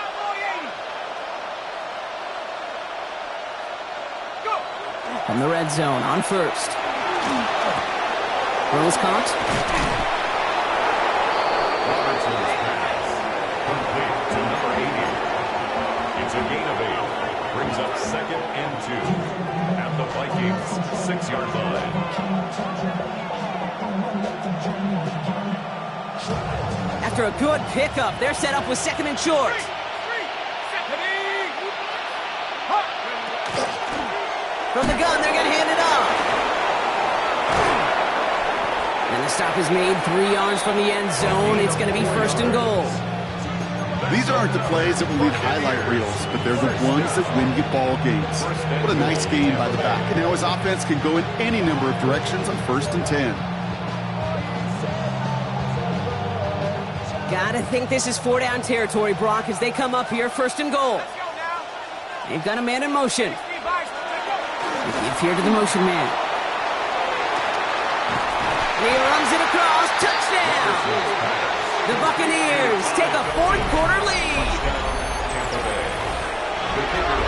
From the red zone on 1st. Throws caught.
Robertson's pass. Complete to number 80. It's a gain of 8. Brings up 2nd and 2. At the Vikings' 6-yard line.
After a good pickup, they're set up with 2nd and short. From the gun, they're going to hand it off. And the stop is made 3 yards from the end zone. It's going to be 1st and goal.
These aren't the plays that will lead highlight reels, but they're the ones that win you ball games. What a nice game by the back. And now his offense can go in any number of directions on 1st and 10.
Gotta think this is 4-down territory, Brock, as they come up here, 1st and goal. They've got a man in motion. He gives here to the motion man. He runs it across. Touchdown! The Buccaneers take a 4th quarter lead.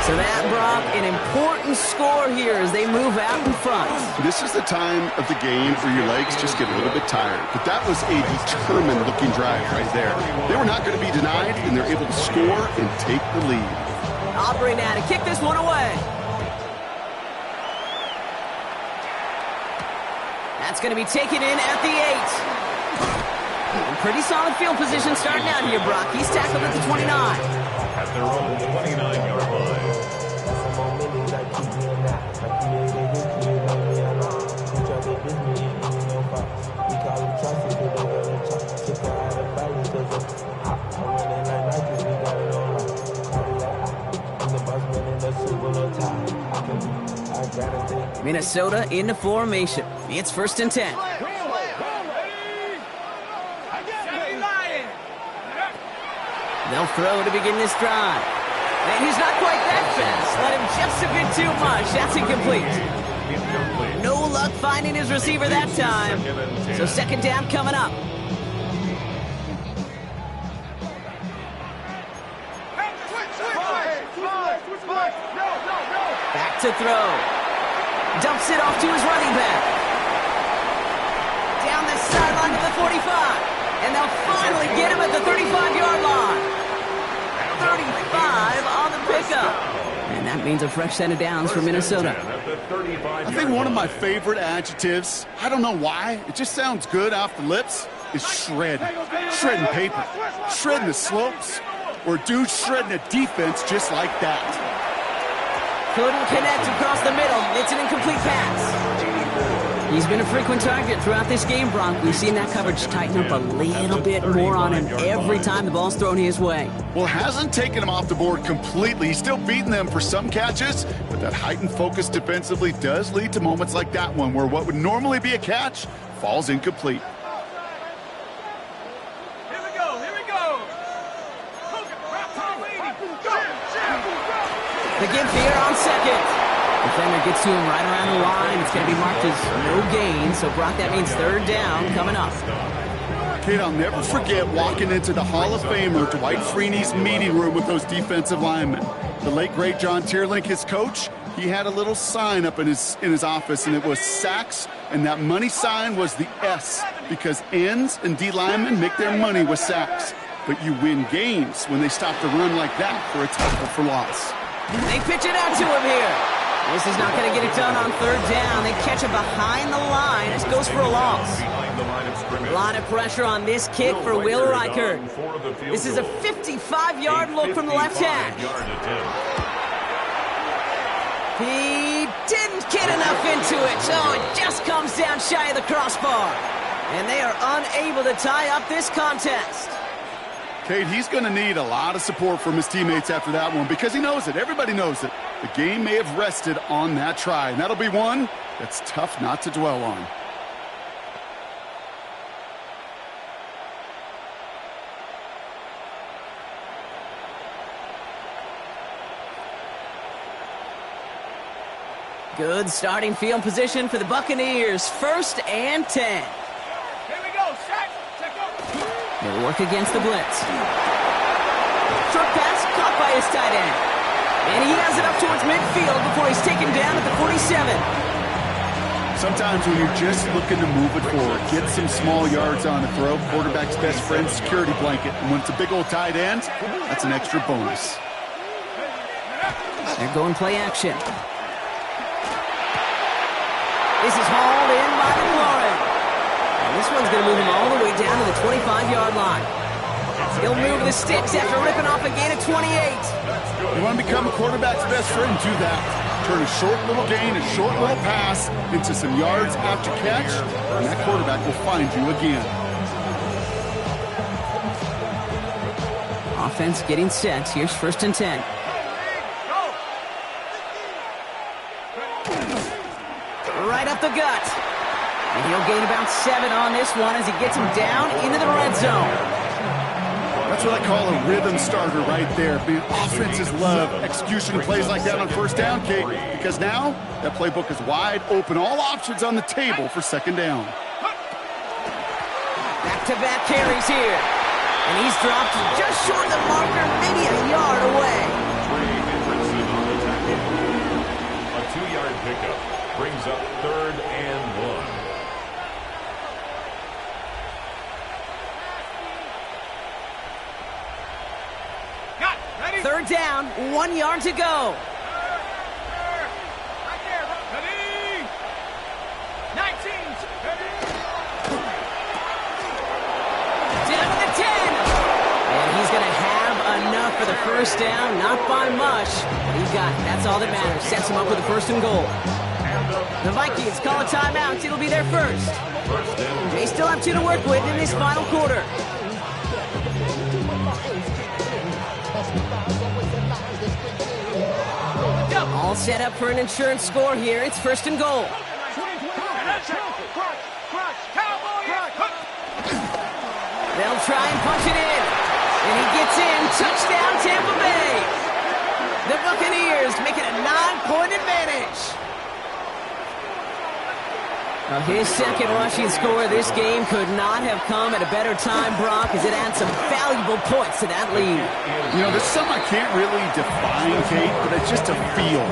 So that, Brock, an important score here as they move out in front.
This is the time of the game where your legs just get a little bit tired. But that was a determined-looking drive right there. They were not going to be denied, and they're able to score and take the lead.
Aubrey now to kick this one away. That's going to be taken in at the 8. Pretty solid field position starting out here, Brock. He's tackled at the 29.
At their own 29-yard line.
Minnesota into formation. It's 1st and 10. They'll throw to begin this drive. And he's not quite that fast. Let him just a bit too much. That's incomplete. No luck finding his receiver that time. So 2nd down coming up. Back to throw. Dumps it off to his running back. Down the sideline to the 45. And they'll finally get him at the 35-yard line. 35 on the pickup. And that means a fresh set of downs for Minnesota.
I think one of my favorite adjectives, I don't know why, it just sounds good off the lips, is shred. Shredding paper. Shredding the slopes. Or dude shredding a defense just like that.
Couldn't connect across the middle. It's an incomplete pass. He's been a frequent target throughout this game, Brock. We've seen that coverage tighten up a little bit more on him every time the ball's thrown his way.
Well, hasn't taken him off the board completely. He's still beating them for some catches, but that heightened focus defensively does lead to moments like that one where what would normally be a catch falls incomplete.
Here we go.
The give here on 2nd. Defender gets to him right around the line. It's going to be marked as no gain. So, Brock, that means 3rd down coming up.
Kate, I'll never forget walking into the Hall of Famer Dwight Freeney's meeting room with those defensive linemen. The late, great John Tierlink, his coach, He had a little sign up in his office, and it was sacks, and that money sign was the S, because ends and D linemen make their money with sacks. But you win games when they stop the run like that for a tackle for loss.
They pitch it out to him here. This is not going to get it done on third down. They catch him behind the line. This goes for a loss. A lot of pressure on this kick for Will Reichert. This is a 55-yard look from the left hash. He didn't get enough into it, so it just comes down shy of the crossbar. And they are unable to tie up this contest.
Kate, he's going to need a lot of support from his teammates after that one because he knows it. Everybody knows it. The game may have rested on that try, and that'll be one that's tough not to dwell on.
Good starting field position for the Buccaneers. 1st and 10.
Here we go, set, check up.
They'll work against the blitz. Short pass caught by his tight end. And he has it up towards midfield before he's taken down at the 47.
Sometimes when you're just looking to move it forward, get some small yards on a throw, quarterback's best friend, security blanket. And when it's a big old tight end, that's an extra bonus.
They're going play action. This is hauled in by McLaurin. And this one's going to move him all the way down to the 25-yard line. He'll move the sticks after ripping off a gain of 28.
You want to become a quarterback's best friend, do that. Turn a short little gain, a short little pass into some yards after catch, and that quarterback will find you again.
Offense getting set. Here's 1st and 10. Right up the gut. And he'll gain about 7 on this one as he gets him down into the red zone.
That's what I call a rhythm starter right there. The offenses love execution plays like that on 1st down, Kate, because now that playbook is wide open. All options on the table for 2nd down.
Back-to-back carries here. And he's dropped just short of the marker, maybe a yard away.
A 2-yard pickup brings up 3rd and 1.
3rd down, 1 yard to go.
Right there, ready? 19.
Down to the 10. And he's going to have enough for the 1st down, not by much. But he's got it. That's all that matters. Sets him up with a 1st and goal. The Vikings call a timeout. It'll be their first. They still have 2 to work with in this final quarter. All set up for an insurance score here. It's 1st and goal. They'll try and punch it in. And he gets in. Touchdown, Tampa Bay. The Buccaneers make it a 9-point advantage. Now his 2nd rushing score of this game could not have come at a better time, Brock, as it adds some valuable points to that lead.
You know, there's something I can't really define, Kate, but it's just a feel.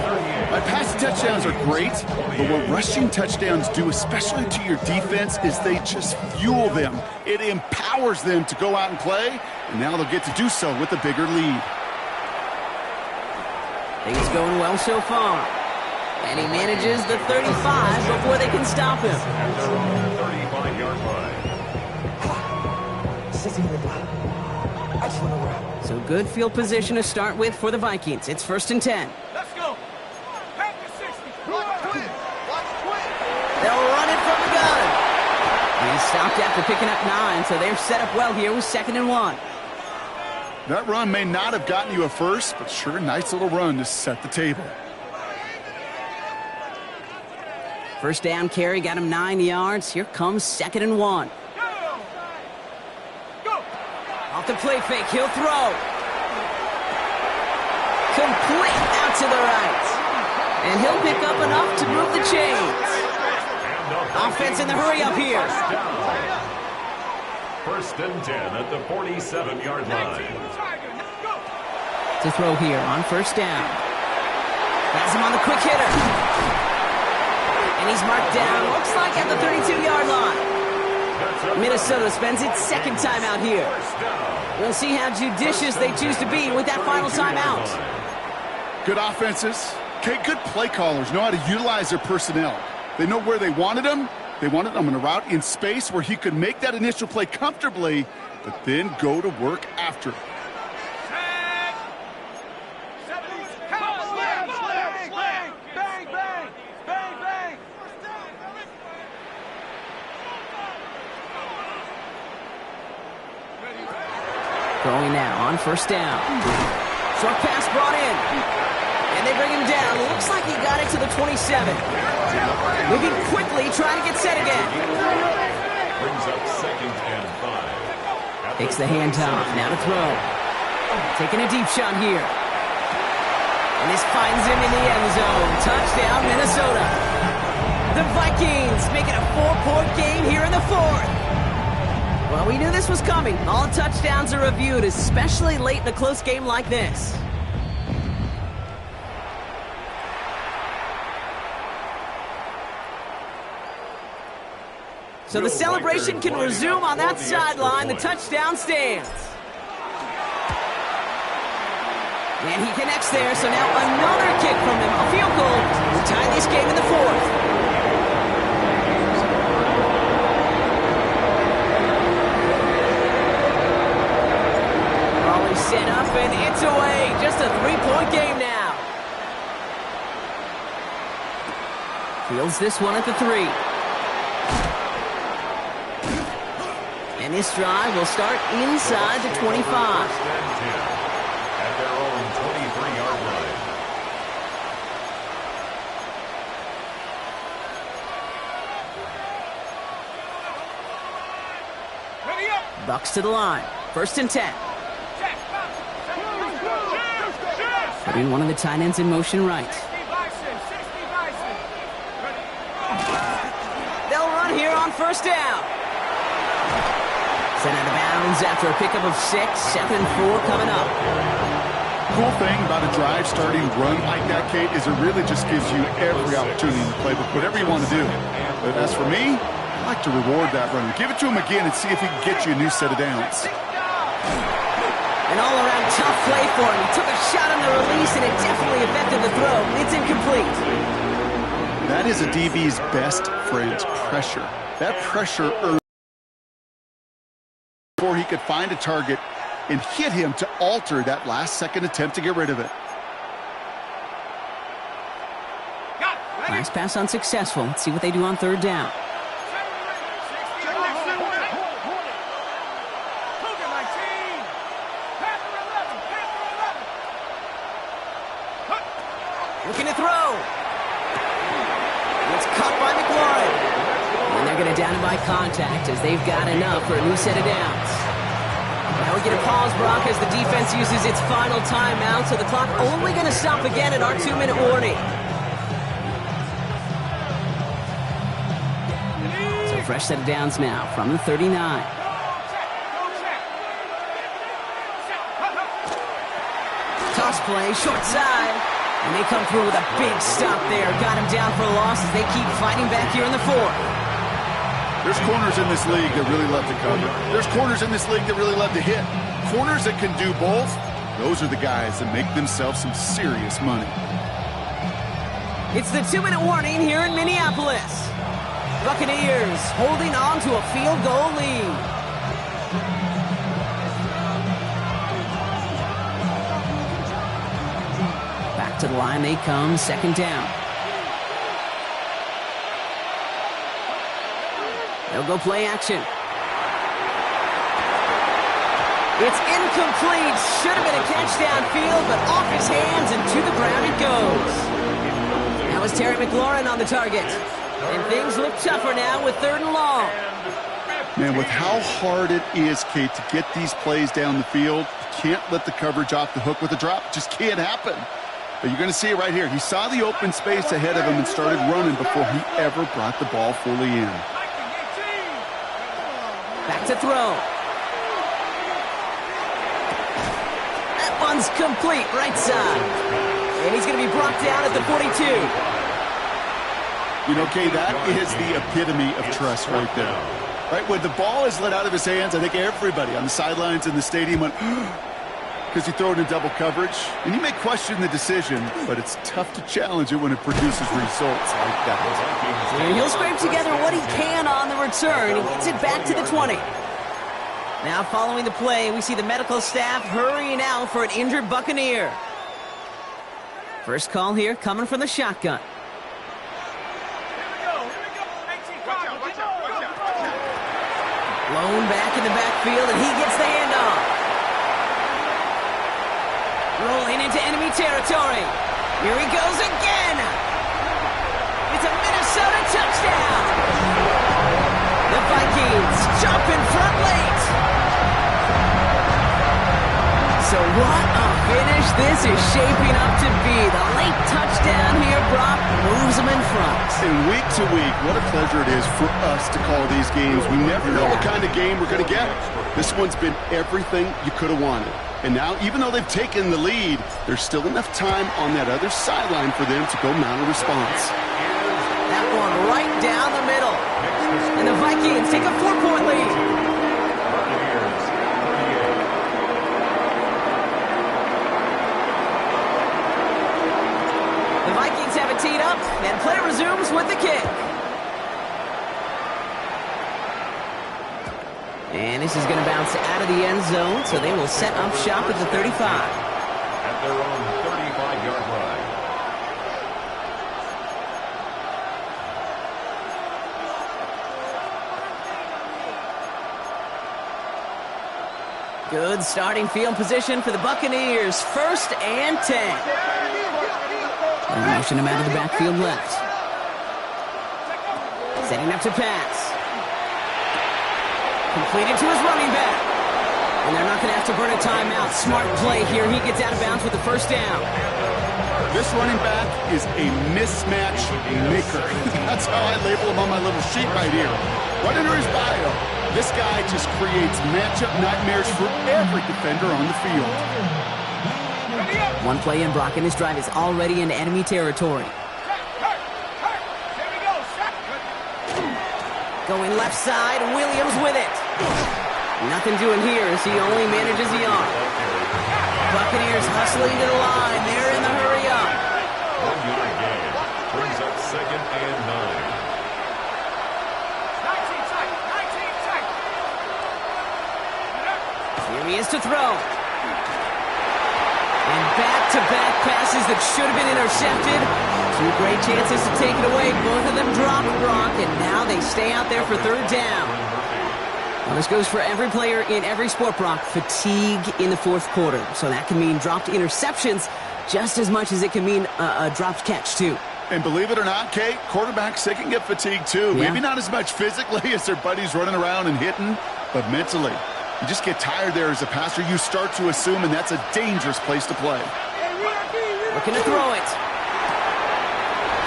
Passing touchdowns are great, but what rushing touchdowns do, especially to your defense, is they just fuel them. It empowers them to go out and play, and now they'll get to do so with a bigger lead.
Things going well so far. And he manages the 35 before they can stop him.
35-yard line.
So good field position to start with for the Vikings. It's 1st and 10.
Let's go. Pack the 60. Watch twin.
They'll run it from the gun. He stopped after picking up 9, so they're set up well here with 2nd and 1.
That run may not have gotten you a first, but sure, nice little run to set the table.
1st down carry got him 9 yards. Here comes 2nd and 1.
Go.
Off the play fake, he'll throw. Complete out to the right. And he'll pick up enough to move the chains. Offense in the hurry up here.
1st and 10 at the 47-yard line.
To throw here on 1st down. Has him on the quick hitter. And he's marked down, looks like at the 32-yard line. Minnesota spends its second timeout here. We'll see how judicious they choose to be with that final timeout.
Good offenses. Okay, good play callers know how to utilize their personnel. They know where they wanted them. They wanted them in a route in space where he could make that initial play comfortably, but then go to work after it.
Throwing now on first down. Short pass brought in. And they bring him down. Looks like he got it to the 27. Moving quickly, trying to get set again.
Brings up 2nd and 5.
Takes the handoff. Now to throw. Taking a deep shot here. And this finds him in the end zone. Touchdown, Minnesota. The Vikings make it a 4-point game here in the 4th. Well, we knew this was coming. All touchdowns are reviewed, especially late in a close game like this. So the celebration can resume on that sideline. The touchdown stands. And he connects there, so now another kick from him. A field goal to tie this game in the 4th. Set up and it's away. Just a 3-point game now. Fields this one at the 3. And this drive will start inside the 25.
At their own 23-yard line.
Ready up.
Bucks to the line. 1st and 10. Putting one of the tight ends in motion right. They'll run here on first down. Sent out of bounds after a pickup of 6. 7-4 coming up.
Cool thing about a drive starting run like that, Kate, is it really just gives you every opportunity in the playbook, whatever you want to do. But as for me, I like to reward that runner. Give it to him again and see if he can get you a new set of downs.
An all-around tough play for him. He took a shot on the release, and it definitely affected the throw. It's incomplete.
That is a DB's best friend, pressure. That pressure earned before he could find a target and hit him to alter that last-second attempt to get rid of it.
Nice pass unsuccessful. Let's see what they do on 3rd down. Looking to throw. It's caught by McLaurin. And they're going to down him by contact as they've got enough for a new set of downs. Now we get a pause, Brock, as the defense uses its final timeout, so the clock only going to stop again at our 2-minute warning. So fresh set of downs now from the 39. Toss play, short side. And they come through with a big stop there. Got him down for a loss as they keep fighting back here in the 4th.
There's corners in this league that really love to cover. There's corners in this league that really love to hit. Corners that can do both, those are the guys that make themselves some serious money.
It's the 2-minute warning here in Minneapolis. Buccaneers holding on to a field goal lead. To the line they come, 2nd down. They'll go play action. It's incomplete. Should have been a catch downfield, but off his hands and to the ground it goes. Now is Terry McLaurin on the target. And things look tougher now with 3rd and long.
Man, with how hard it is, Kate, to get these plays down the field, you can't let the coverage off the hook with a drop. It just can't happen. But you're going to see it right here. He saw the open space ahead of him and started running before he ever brought the ball fully in.
Back to throw. That one's complete, right side. And he's going to be brought down at the 42.
You know, Kay, that is the epitome of trust right there. Right, when the ball is let out of his hands, I think everybody on the sidelines in the stadium went, because you throw it in double coverage. And you may question the decision, but it's tough to challenge it when it produces results like that.
And he'll scrape together what he can on the return. He gets it back to the 20. Now following the play, we see the medical staff hurrying out for an injured Buccaneer. First call here coming from the shotgun. Blown back in the backfield, and he gets the handoff. Rolling into enemy territory. Here he goes again. It's a Minnesota touchdown. The Vikings jump in front late. So what a finish this is shaping up to be. The late touchdown here, Brock, moves them in front.
And week to week, what a pleasure it is for us to call these games. We never know what kind of game we're going to get. This one's been everything you could have wanted. And now, even though they've taken the lead, there's still enough time on that other sideline for them to go mount a response.
That one right down the middle. And the Vikings take a 4-point lead. The Vikings have it teed up, and play resumes with the kick. And this is going to bounce out of the end zone, so they will set up shop at the 35.
At their own 35-yard line.
Good starting field position for the Buccaneers. 1st and 10. They'll motion him out of the backfield left. Setting up to pass. Completed to his running back. And they're not going to have to burn a timeout. Smart play here. He gets out of bounds with the first down.
This running back is a mismatch maker. That's how I label him on my little sheet right here. Right under his bio, this guy just creates matchup nightmares for every defender on the field.
One play in, Brock, and this drive is already in enemy territory. Going left side, Williams with it. Nothing doing here as he only manages the arm. Buccaneers hustling to the line. They're in the hurry up.
1-yard gain brings up 2nd and 9.
Here he is to throw. And back-to-back passes that should have been intercepted. 2 great chances to take it away. Both of them drop, Brock, and now they stay out there for 3rd down. Well, this goes for every player in every sport, Brock. Fatigue in the 4th quarter. So that can mean dropped interceptions just as much as it can mean a dropped catch, too.
And believe it or not, Kate, quarterbacks, they can get fatigued, too.
Yeah.
Maybe not as much physically as their buddies running around and hitting, but mentally. You just get tired there as a passer. You start to assume, and that's a dangerous place to play.
Looking to throw it.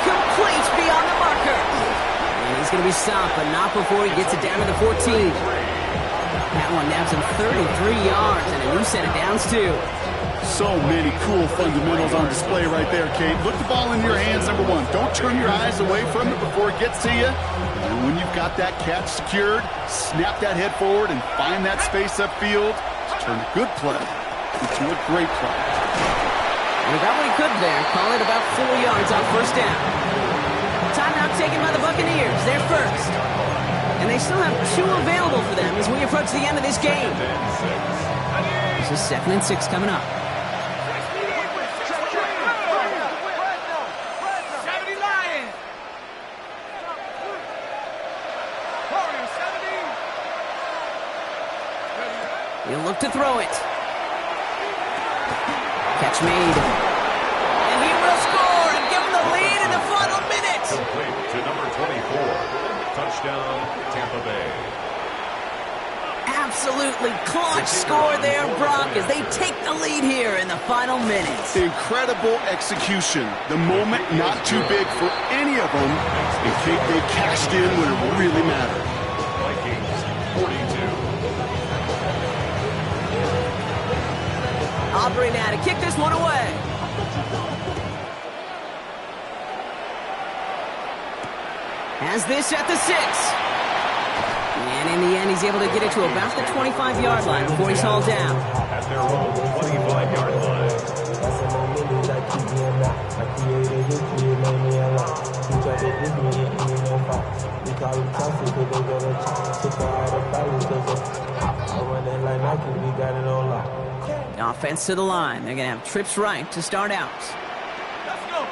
Complete beyond the marker. And he's going to be stopped, but not before he gets it down to the 14. That one nabs him 33 yards and a new set of downs, too.
So many cool fundamentals on display right there, Kate. Put the ball in your hands, number 1. Don't turn your eyes away from it before it gets to you. And when you've got that catch secured, snap that head forward and find that space upfield to turn a good play into a great play.
He got what he could there. Call it about 4 yards on 1st down. Timeout taken by the Buccaneers. They're first. And they still have 2 available for them as we approach the end of this game. This is 2nd and 6 coming up. He'll look to throw it. Catch made. And he will score and give him the lead in the final minute.
Complete to number 24. Touchdown, Tampa Bay.
Absolutely clutch score there, Brock, as they take the lead here in the final minutes.
Incredible execution. The moment not too big for any of them. And Kate, they cashed in when it really mattered.
Vikings 42.
Aubrey now to kick this one away. Has this at the 6. And in the end, he's able to get it to about the 25-yard line before he's hauled down.
At their own 25-yard line.
The offense to the line. They're going to have trips right to start out.
Let's go.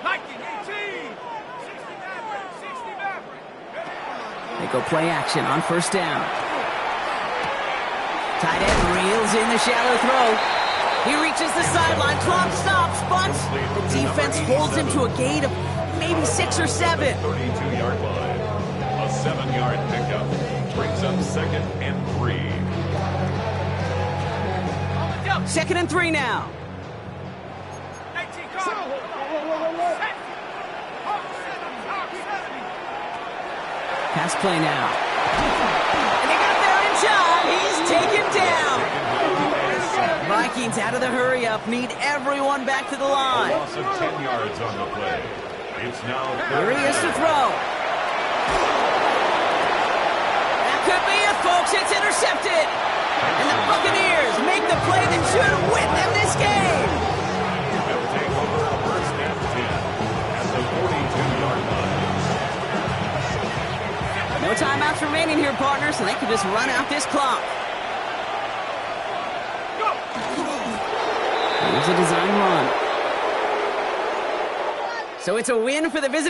Nike 18. 60 Maverick. 60 Maverick.
They go play action on first down. Tight end reels in the shallow throw. He reaches the sideline. Clock stops, but the defense holds him to a gain of maybe 6 or 7.
32-yard line. A 7-yard pickup brings up 2nd and 3.
2nd and 3 now.
18 card. Set. Hawk 70. Hawk 70.
Pass play now. And they got there in time. He's taken down. Vikings out of the hurry-up need everyone back to the
A
line.
loss of 10 yards on the play. It's now
Here he is to throw. That could be it, folks. It's intercepted. And the Buccaneers make the play that should win them this game.
They'll take over a first and 10 at the 42-yard line.
No timeouts remaining here, partners, so they can just run out this clock. Here's a design run. So it's a win for the visiting